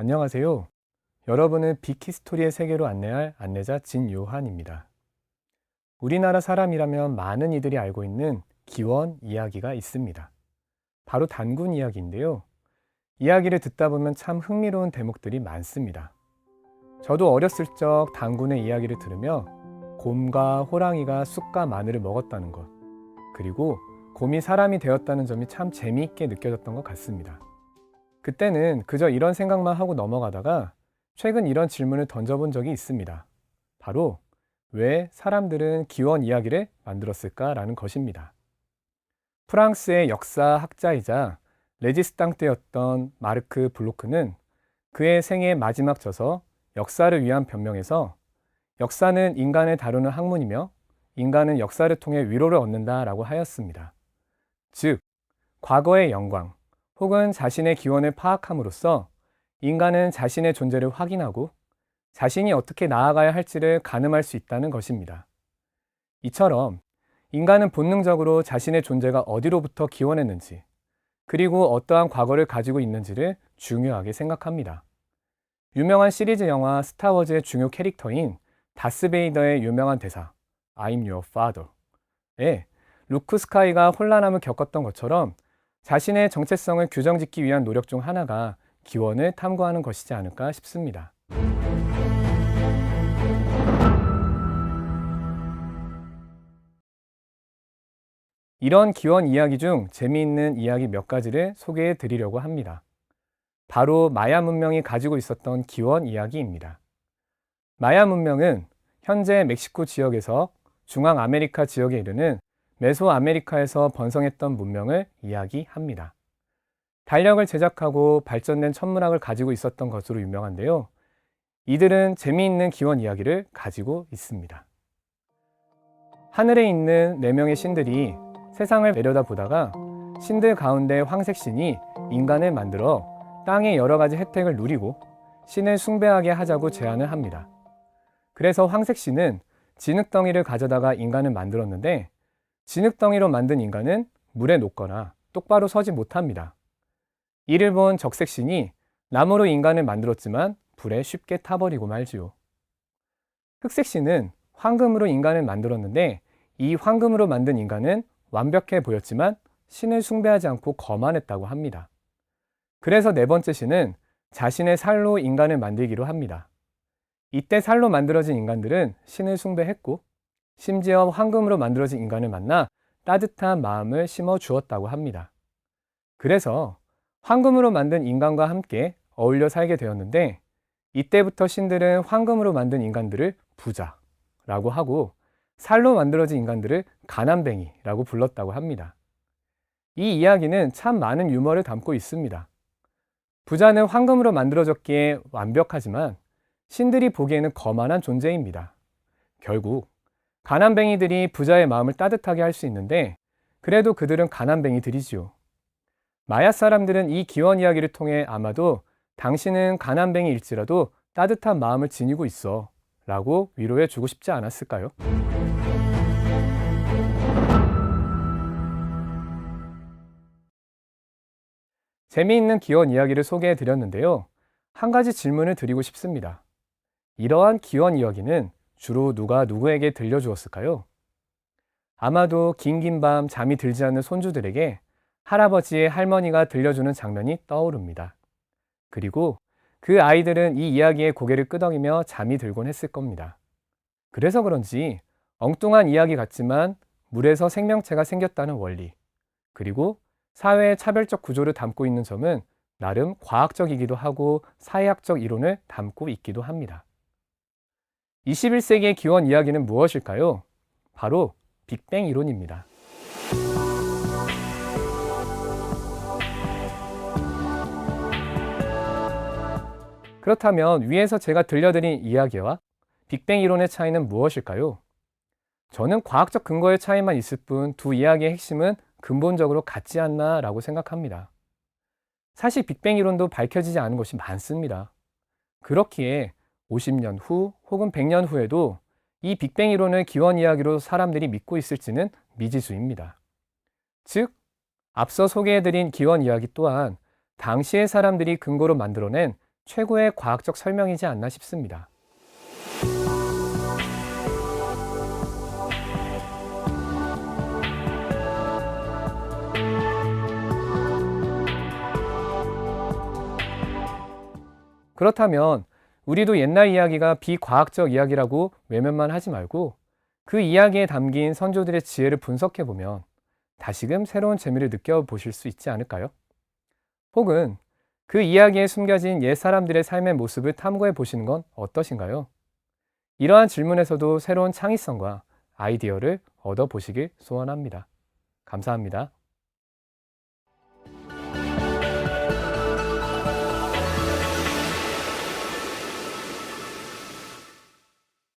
안녕하세요. 여러분은 빅히스토리의 세계로 안내할 안내자 진요한입니다. 우리나라 사람이라면 많은 이들이 알고 있는 기원 이야기가 있습니다. 바로 단군 이야기인데요. 이야기를 듣다 보면 참 흥미로운 대목들이 많습니다. 저도 어렸을 적 단군의 이야기를 들으며 곰과 호랑이가 쑥과 마늘을 먹었다는 것, 그리고 곰이 사람이 되었다는 점이 참 재미있게 느껴졌던 것 같습니다. 그때는 그저 이런 생각만 하고 넘어가다가 최근 이런 질문을 던져본 적이 있습니다. 바로 왜 사람들은 기원 이야기를 만들었을까라는 것입니다. 프랑스의 역사학자이자 레지스탕트였던 마르크 블로크는 그의 생애 마지막 저서 역사를 위한 변명에서 역사는 인간을 다루는 학문이며 인간은 역사를 통해 위로를 얻는다라고 하였습니다. 즉, 과거의 영광 혹은 자신의 기원을 파악함으로써 인간은 자신의 존재를 확인하고 자신이 어떻게 나아가야 할지를 가늠할 수 있다는 것입니다. 이처럼 인간은 본능적으로 자신의 존재가 어디로부터 기원했는지, 그리고 어떠한 과거를 가지고 있는지를 중요하게 생각합니다. 유명한 시리즈 영화 스타워즈의 중요 캐릭터인 다스베이더의 유명한 대사 I'm your father에 루크 스카이가 혼란함을 겪었던 것처럼 자신의 정체성을 규정짓기 위한 노력 중 하나가 기원을 탐구하는 것이지 않을까 싶습니다. 이런 기원 이야기 중 재미있는 이야기 몇 가지를 소개해 드리려고 합니다. 바로 마야 문명이 가지고 있었던 기원 이야기입니다. 마야 문명은 현재 멕시코 지역에서 중앙 아메리카 지역에 이르는 메소아메리카에서 번성했던 문명을 이야기합니다. 달력을 제작하고 발전된 천문학을 가지고 있었던 것으로 유명한데요. 이들은 재미있는 기원 이야기를 가지고 있습니다. 하늘에 있는 4명의 신들이 세상을 내려다보다가 신들 가운데 황색신이 인간을 만들어 땅의 여러 가지 혜택을 누리고 신을 숭배하게 하자고 제안을 합니다. 그래서 황색신은 진흙덩이를 가져다가 인간을 만들었는데 진흙덩이로 만든 인간은 물에 녹거나 똑바로 서지 못합니다. 이를 본 적색신이 나무로 인간을 만들었지만 불에 쉽게 타버리고 말지요. 흑색신은 황금으로 인간을 만들었는데 이 황금으로 만든 인간은 완벽해 보였지만 신을 숭배하지 않고 거만했다고 합니다. 그래서 4번째 신은 자신의 살로 인간을 만들기로 합니다. 이때 살로 만들어진 인간들은 신을 숭배했고 심지어 황금으로 만들어진 인간을 만나 따뜻한 마음을 심어 주었다고 합니다. 그래서 황금으로 만든 인간과 함께 어울려 살게 되었는데 이때부터 신들은 황금으로 만든 인간들을 부자라고 하고 살로 만들어진 인간들을 가난뱅이라고 불렀다고 합니다. 이 이야기는 참 많은 유머를 담고 있습니다. 부자는 황금으로 만들어졌기에 완벽하지만 신들이 보기에는 거만한 존재입니다. 결국 가난뱅이들이 부자의 마음을 따뜻하게 할 수 있는데 그래도 그들은 가난뱅이들이지요. 마야 사람들은 이 기원 이야기를 통해 아마도 당신은 가난뱅이일지라도 따뜻한 마음을 지니고 있어 라고 위로해 주고 싶지 않았을까요? 재미있는 기원 이야기를 소개해 드렸는데요. 한 가지 질문을 드리고 싶습니다. 이러한 기원 이야기는 주로 누가 누구에게 들려주었을까요? 아마도 긴긴 밤 잠이 들지 않는 손주들에게 할아버지의 할머니가 들려주는 장면이 떠오릅니다. 그리고 그 아이들은 이 이야기에 고개를 끄덕이며 잠이 들곤 했을 겁니다. 그래서 그런지 엉뚱한 이야기 같지만 물에서 생명체가 생겼다는 원리, 그리고 사회의 차별적 구조를 담고 있는 점은 나름 과학적이기도 하고 사회학적 이론을 담고 있기도 합니다. 21세기의 기원 이야기는 무엇일까요? 바로 빅뱅 이론입니다. 그렇다면 위에서 제가 들려드린 이야기와 빅뱅 이론의 차이는 무엇일까요? 저는 과학적 근거의 차이만 있을 뿐 두 이야기의 핵심은 근본적으로 같지 않나라고 생각합니다. 사실 빅뱅 이론도 밝혀지지 않은 것이 많습니다. 그렇기에 50년 후 혹은 100년 후에도 이 빅뱅 이론을 기원 이야기로 사람들이 믿고 있을지는 미지수입니다. 즉, 앞서 소개해드린 기원 이야기 또한 당시의 사람들이 근거로 만들어낸 최고의 과학적 설명이지 않나 싶습니다. 그렇다면 우리도 옛날 이야기가 비과학적 이야기라고 외면만 하지 말고 그 이야기에 담긴 선조들의 지혜를 분석해 보면 다시금 새로운 재미를 느껴보실 수 있지 않을까요? 혹은 그 이야기에 숨겨진 옛 사람들의 삶의 모습을 탐구해 보시는 건 어떠신가요? 이러한 질문에서도 새로운 창의성과 아이디어를 얻어보시길 소원합니다. 감사합니다.